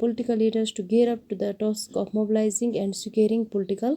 political leaders to gear up to the task of mobilizing and securing political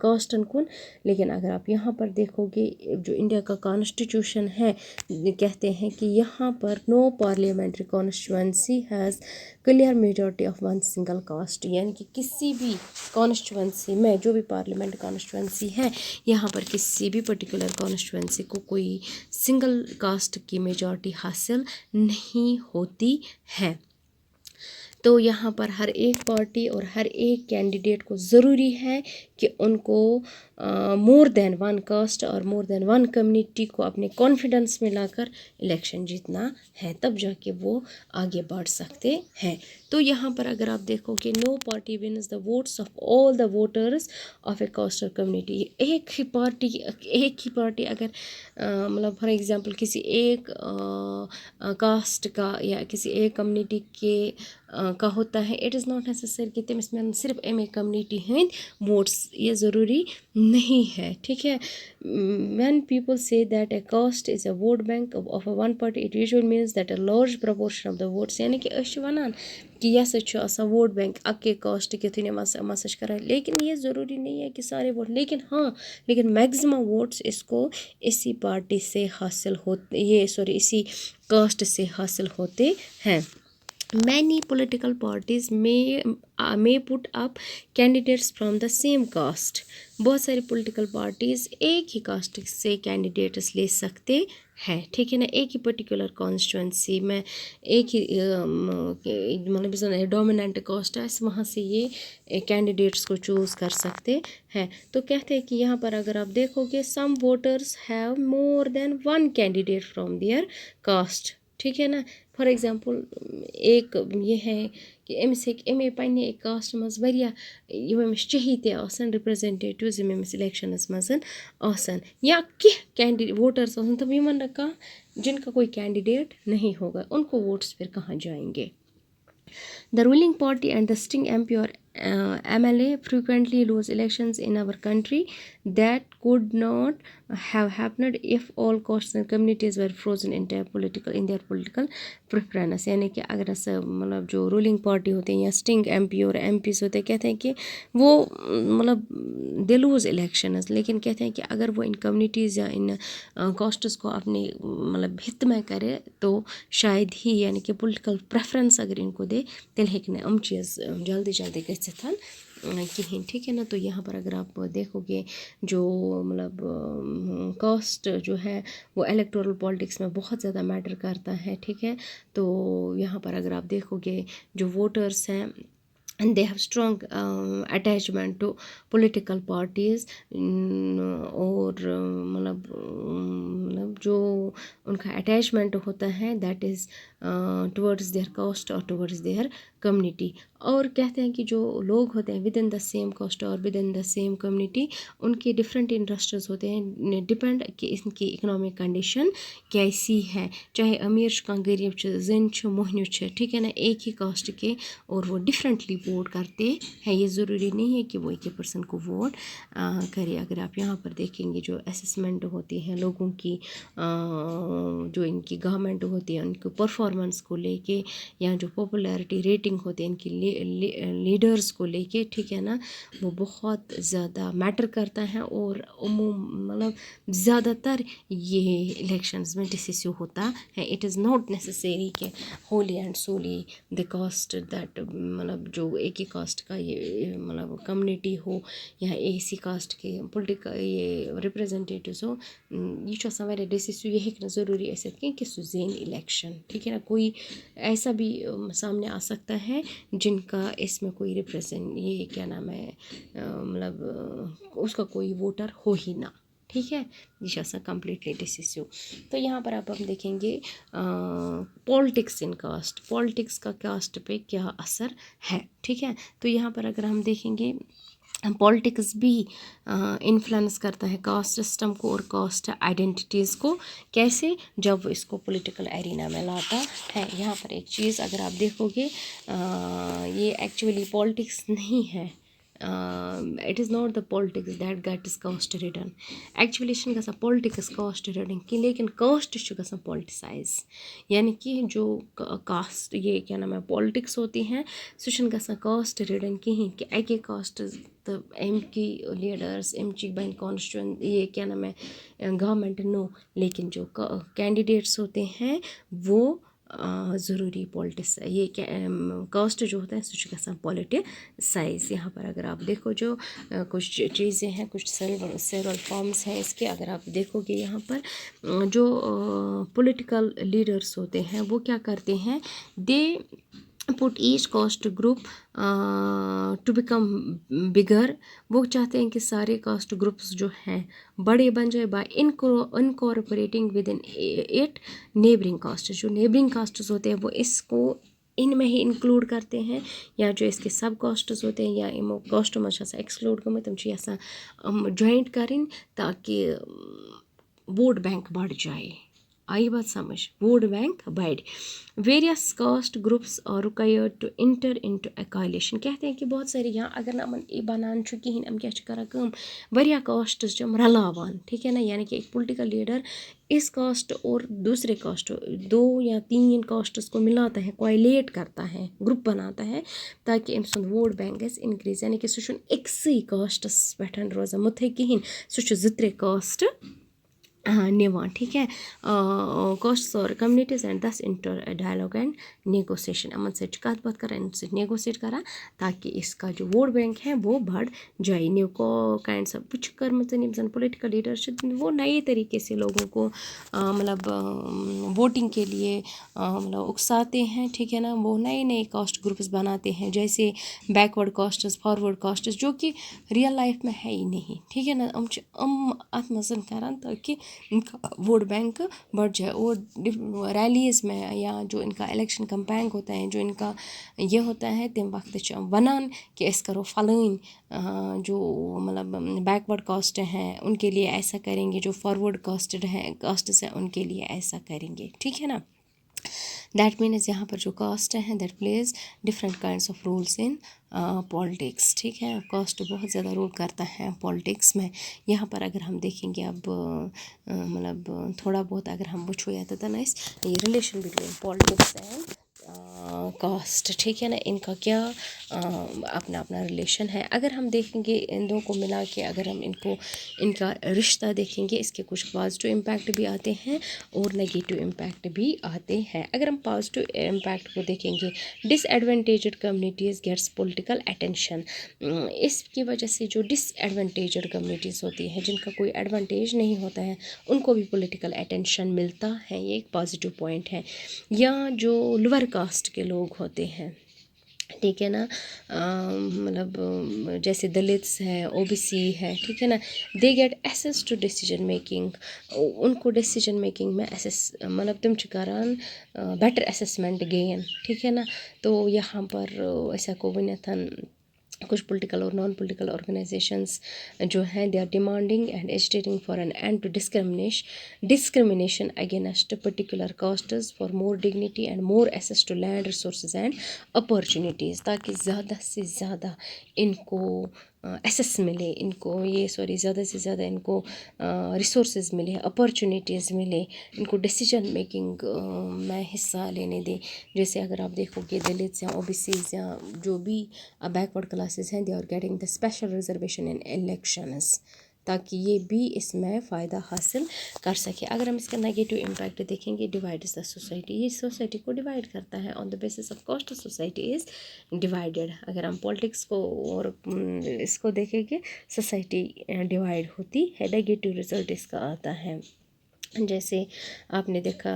کاسٹن کن. لیکن اگر آپ یہاں پر دیکھو گے جو انڈیا کا کانسٹیٹیوشن ہے کہتے ہیں کہ یہاں پر no parliamentary constituency has clear majority of one single caste. یعنی کہ کسی بھی کانسٹیچوئنسی میں جو بھی پارلیمنٹ کانسٹیچوئنسی ہے یہاں پر کسی بھی پرٹیکولر کانسٹیچوئنسی کو کوئی سنگل کاسٹ کی میجورٹی حاصل نہیں ہوتی ہے. تو یہاں پر ہر ایک پارٹی اور ہر ایک کینڈیڈیٹ کو ضروری ہے کہ ان کو مور دین ون کاسٹ اور مور دین ون کمیونٹی کو اپنے کانفیڈنس میں لا کر الیکشن جیتنا ہے، تب جا کے وہ آگے بڑھ سکتے ہیں. تو یہاں پر اگر آپ دیکھو کہ no party wins the votes of all the voters of a caste اور کمیونٹی. ایک ہی پارٹی اگر مطلب فار ایگزامپل کسی ایک کاسٹ کا یا کسی ایک کمیونٹی کے کا ہوتا ہے، اٹ از ناٹ نیسسری کہ تمس میں صرف ایم کمیونٹی ہند ووٹس، یہ ضروری نہیں ہے. ٹھیک ہے. When people say that a caste is a vote bank of a one party it usually means that a large proportion of the votes. یعنی کہ أسۍ چھِ وَنان کہ یہ ہسا چھُ آسان ووٹ بینک اکے کاسٹ کے تھن ہسا چھِ کران، لیکن یہ ضروری نہیں ہے کہ سارے ووٹ، لیکن میکزیمم ووٹس اس کو اسی پارٹی سے حاصل ہوتے اسی کاسٹ سے حاصل ہوتے ہیں. Many political parties may put up candidates from the same caste. بہت ساری پولیٹیکل پارٹیز ایک ہی کاسٹ سے کینڈیڈیٹس لے سکتے ہیں. ٹھیک ہے نا. ایک ہی پرٹیکولر کانسٹیچوئنسی میں ایک ہی مطلب ڈومیننٹ کاسٹ ہے، وہاں سے یہ کینڈیڈیٹس کو چوز کر سکتے ہیں. تو کہتے ہیں کہ یہاں پر اگر آپ دیکھو گے some voters have more than one candidate from their caste. ٹھیک ہے نا. فار ایگزامپل ایک یہ ہے کہ أمِس ہیٚکہِ اَمے پنٛنہِ کاسٹ منٛز واریاہ یِم أمِس چہیتے آسان رِپرٛزنٹیٹِوز یِم أمِس الیکشنَس منٛز آسان، یا کینٛہہ ووٹرز آسان تم یِمن نہٕ کانٛہہ جن کا کوئی کینڈیڈیٹ نہیں ہوگا، ان کو ووٹس پھر کہاں جائیں گے. The ruling party and the sitting MP or MLA frequently lose elections in our country that could not have happened if all castes and communities were frozen in their political preference. یعنی کہ اگر ایسا مطلب جو ruling party ہوتے ہیں یا sitting M P اور ایم پیز ہوتے ہیں کہتے ہیں کہ وہ مطلب دے لوز الیکشنز، لیکن کہتے ہیں کہ اگر وہ ان کمیونٹیز یا ان کاسٹس کو اپنے مطلب ہت میں کرے تو شاید ہی یعنی کہ پولیٹیکل پریفرنس اگر ان کو دے تیل ہیٚکہِ نہٕ یِم چیٖز جلدی گٔژھِتھ کہیٖنۍ. ٹھیک ہے نا. تو یہاں پر اگر آپ دیکھو گے جو مطلب کاسٹ جو ہے وہ الیکٹورل پالیٹکس میں بہت زیادہ میٹر کرتا ہے. ٹھیک ہے. تو یہاں پر اگر آپ دیکھو گے جو ووٹرس ہیں and they have strong attachment to political parties اور مطلب جو ان کا اٹیچمنٹ ہوتا ہے that is towards their caste اور ٹورڈز دیئر کمیونٹی. اور کہتے ہیں کہ جو لوگ ہوتے ہیں with in the same caste اور with in the same community ان کے ڈفرینٹ انٹرسٹز ہوتے ہیں، ڈپینڈ کہ ان کی اکنامک کنڈیشن کیسی ہے، چاہے امیر چھُ کانٛہہ غریب چھُ زٔنۍ چھُ موہنیو چھُ. ٹھیک ہے نا. ایک ہی کاسٹ کے اور وہ ڈفرینٹلی ووٹ کرتے ہیں. یہ ضروری نہیں ہے کہ وہ ایک ہی پرسن کو ووٹ کرے. اگر آپ یہاں پر دیکھیں گے جو اسسمنٹ ہوتی ہیں لوگوں کی، جو ان کی گورنمنٹ ہوتی ہے ان کی پرفارمنس کو لے کے یا جو پاپولیرٹی ریٹنگ ہوتی ہے ان کی لیڈرز کو لے کے، ٹھیک ہے نا، وہ بہت زیادہ میٹر کرتا ہے. اور مطلب زیادہ تر یہ الیکشنز میں ڈسیسیو ہوتا ہے. اٹ از ناٹ نیسسری کہ ہولی اینڈ سولی دی کاسٹ دیٹ مطلب جو ایک ہی کاسٹ کا یہ مطلب کمیونٹی ہو یا اسی کاسٹ کے پُلٹِکل یہ رِپرٛزنٹیٹِوز ہو، یہ چھُ آسان واریاہ ڈیسیسیو. یہ ہیٚکہِ نہٕ ضروٗری ٲسِتھ کینٛہہ کہ سُہ زینہِ الیکشن. ٹھیک ہے نا. کوئی ایسا بھی سامنے آ سکتا ہے جن کا اس میں کوئی یہ کیا نام ہے مطلب اس کا کوئی ووٹر ہو ہی نہ. ٹھیک ہے. یہ چھُ آسان کمپلیٹلی ڈیسیسیو. تو یہاں پر آپ ہم دیکھیں گے پالٹکس ان کاسٹ، پالٹکس کا کاسٹ پہ کیا اثر ہے. ٹھیک ہے. تو یہاں پر اگر ہم دیکھیں گے پالٹکس بھی انفلوئنس کرتا ہے کاسٹ سسٹم کو اور کاسٹ آئیڈینٹیٹیز کو. کیسے؟ جب وہ اس کو پولیٹیکل ایرینا میں لاتا ہے. یہاں پر ایک چیز اگر آپ دیکھو گے یہ ایکچولی پالٹکس نہیں ہے، it is not the politics that gets caste ridden. Actually چھِنہٕ گژھان پالٹکس کاسٹ رِڈن کینٛہہ لیکن کاسٹ چھُ گژھان پالٹسائز. یعنی کہ جو کاسٹ یہ کیا نام ہے پالٹکس ہوتی ہیں سُہ چھُنہٕ گژھان کاسٹ رِڈن کِہیٖنۍ کہ اَکے کاسٹ تہٕ اَمکی لیڈرس اَمچی بَنہِ کانسٹیوٗن یہ کیا نام ہے گورنمنٹ نو. لیکن جو کینڈیڈیٹس ہوتے ہیں وہ ضروری پالٹس یہ کاسٹ جو ہوتا ہے سُہ چھُ گژھان پالٹسائز. یہاں پر اگر آپ دیکھو جو کچھ چیزیں ہیں کچھ سیورل فارمس ہیں اس کے اگر آپ دیکھو گے یہاں پر جو پولیٹیکل لیڈرس ہوتے ہیں وہ کیا کرتے ہیں they put each caste group to become bigger. وہ چاہتے ہیں کہ سارے کاسٹ گروپس جو ہیں بڑے بن جائے by incorporating within at neighbouring caste. جو نیبرنگ کاسٹس ہوتے ہیں وہ اس کو ان میں ہی انکلوڈ کرتے ہیں یا جو اس کے سب کاسٹس ہوتے ہیں یا یمو کاسٹو منٛز چھِ آسان ایکسکلوڈ گٔمٕتۍ تِم چھِ یَژھان جویِنٹ کَرٕنۍ تاکہ ووٹ بینک بڑھ جائے. آئی بات سمجھ ووٹ بینک بڑھ. Various caste groups are required to enter into a coalition. کہتے ہیں کہ بہت سارے یہاں اگر نہٕ یِمن یہِ بنان چھُ کِہیٖنۍ یِم کیٛاہ چھِ کران کٲم واریاہ کاسٹس چھِ یِم رلاوان. ٹھیک ہے نا یعنی کہ ایک پولیٹیکل لیڈر اس کاسٹ اور دوسرے کاسٹ 2 یا 3 کاسٹس کو ملاتا ہے کوائلیٹ کرتا ہے گروپ بناتا ہے تاکہ أمۍ سُنٛد ووٹ بینک گژھِ انکریز. یعنی کہ سُہ چھُنہٕ أکسٕے کاسٹس پٮ۪ٹھ روزان مُتھے کِہیٖنۍ سُہ چھُ 2-3 کاسٹ نِوان. ٹھیک ہے کاسٹس اور communities and this inter dialogue and negotiation. یِمن سۭتۍ چھِ کَتھ باتھ کران اَمہِ سۭتۍ نیگوسیٹ کران تاکہ اس کا جو ووٹ بینک ہے وہ بڑھ جائے. نیو کائنڈس آف کچھ کٔرمٕژ یِم زن پولیٹیکل لیڈر چھِ وہ نئے طریقے سے لوگوں کو مطلب ووٹنگ کے لیے مطلب اکساتے ہیں. ٹھیک ہے نا وہ نئے کاسٹ گروپس بناتے ہیں جیسے بیکورڈ کاسٹس فارورڈ کاسٹس جو کہ ریئل لائف میں ہے ہی نہیں. ٹھیک ہے نا چھِ اتھ منٛز کران تاکہ ان کا ووٹ بینک بڑھ جائے. اور ریلیز میں یا جو ان کا الیکشن کمپین ہوتا ہے جو ان کا یہ ہوتا ہے تمہِ وقتہٕ چھِ ونان کہ أسۍ کرو فلٲنۍ جو مطلب بیکورڈ کاسٹ ہیں ان کے لیے ایسا کریں گے جو فارورڈ کاسٹڈ ہیں کاسٹس ہیں ان کے لیے ایسا کریں گے. ٹھیک ہے نا دیٹ مینز یہاں پر جو کاسٹ ہیں that plays different kinds of roles in politics. ٹھیک ہے کاسٹ بہت زیادہ رول کرتا ہے پالیٹکس میں. یہاں پر اگر ہم دیکھیں گے اب مطلب تھوڑا بہت اگر ہم وٕچھو ییٚتٮ۪ن أسۍ یہ relation between politics and cost. ٹھیک ہے نا ان کا کیا اپنا ریلیشن ہے. اگر ہم دیکھیں گے ان دو کو ملا کے اگر ہم ان کا رشتہ دیکھیں گے اس کے کچھ پازیٹیو امپیکٹ بھی آتے ہیں اور نگیٹیو امپیکٹ بھی آتے ہیں. اگر ہم پازیٹیو امپیکٹ کو دیکھیں گے ڈس ایڈوانٹیجڈ کمیونٹیز گیٹس پولیٹیکل اٹینشن. اس کی وجہ سے جو ڈس ایڈوانٹیجڈ کمیونٹیز ہوتی ہیں جن کا کوئی ایڈوانٹیج نہیں ہوتا ہے ان کو بھی پولیٹیکل اٹینشن ملتا ہے. یہ ایک پازیٹیو پوائنٹ ہے. یا جو لوور کاسٹ کے لوگ ہوتے ہیں ٹھیک ہے نا مطلب جیسے دلتس ہے او بی سی ہے ٹھیک ہے نا they get access to decision making. ان کو ڈیسیجن میکنگ میں مطلب تم چھِ کران بیٹر اسیسمنٹ گین. ٹھیک ہے نا تو یہاں پر أسۍ ہٮ۪کو ؤنِتھ کچھ پولیٹیکل اور نان پولیٹیکل آرگنائزیشنز جو ہیں they are demanding and agitating for an end to discrimination against particular castes for more dignity and more access to land resources and opportunities. تاکہ زیادہ سے زیادہ ان کو ایسیس ملے ان کو زیادہ سے زیادہ ان کو ریسورسز ملے اپارچونیٹیز ملے ان کو ڈیسیجن میکنگ میں حصہ لینے دیں. جیسے اگر آپ دیکھو گے دلتس یا او بی سیز یا جو بھی بیکورڈ کلاسز ہیں they are getting the special reservation in elections تاکہ یہ بھی اس میں فائدہ حاصل کر سکے. اگر ہم اس کا نگیٹو امپیکٹ دیکھیں گے ڈیوائڈز دا سوسائٹی. یہ سوسائٹی کو ڈیوائڈ کرتا ہے on the basis of caste society is divided. اگر ہم پالیٹکس کو اور اس کو دیکھیں گے سوسائٹی ڈیوائڈ ہوتی ہے. نگیٹو رزلٹ اس کا آتا ہے. جیسے آپ نے دیکھا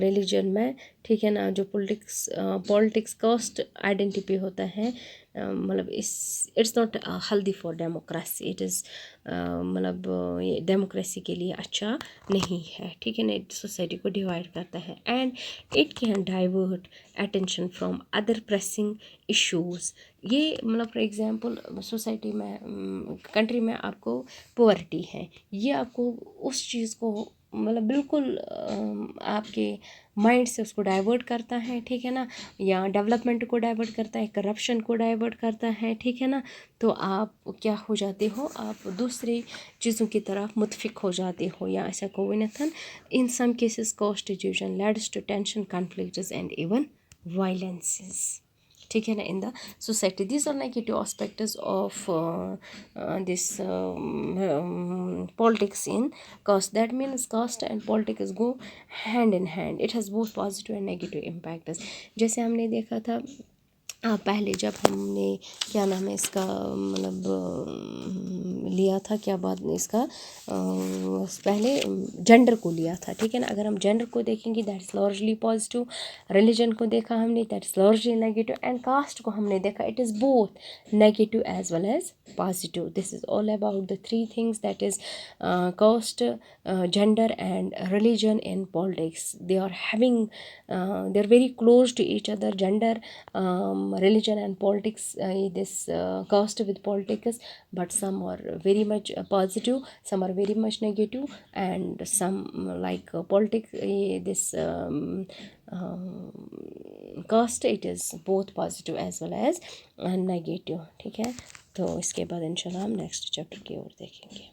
ریلیجن میں ٹھیک ہے نا جو پالیٹکس کاسٹ آئیڈینٹی ہوتا ہے مطلب it's not healthy for democracy. It is مطلب یہ ڈیموکریسی کے لیے اچھا نہیں ہے. ٹھیک ہے نا سوسائٹی کو ڈیوائڈ کرتا ہے and it can divert attention from other pressing issues. یہ مطلب فار ایگزامپل سوسائٹی میں کنٹری میں آپ کو پاورٹی ہے یہ آپ کو اس چیز کو مطلب بالکل آپ کے مائنڈ سے اس کو ڈائیورٹ کرتا ہے، ٹھیک ہے نا، یا ڈیولپمنٹ کو ڈائیورٹ کرتا ہے، کرپشن کو ڈائیورٹ کرتا ہے، ٹھیک ہے نا، تو آپ کیا ہو جاتے ہو، آپ دوسری چیزوں کی طرف متفق ہو جاتے ہو، یا ایسا کوئی nothing in some cases constitution leads to tension conflicts and even violences, ٹھیک ہے نا، in the society. These are negative aspects of this politics in caste. That means caste and politics go hand in hand. It has both positive and negative impacts. جیسے ہم نے دیکھا تھا پہلے جب ہم نے کیا نام ہے اس کا مطلب لیا تھا، کیا بات اس کا پہلے جینڈر کو لیا تھا، ٹھیک ہے نا. اگر ہم جینڈر کو دیکھیں گے that is largely positive, religion کو دیکھا ہم نے that is largely negative, and caste کو ہم نے دیکھا it is both negative as well as positive. This is all about the three things that is caste, gender and religion in politics. They are having they are very close to each other. Gender, religion and politics, this caste with politics, but some are very much positive, some are very much negative, and some like politics, this caste, it is both positive as well as negative. ٹھیک ہے، تو اس کے بعد انشاءاللہ ہم next chapter کی اور دیکھیں گے.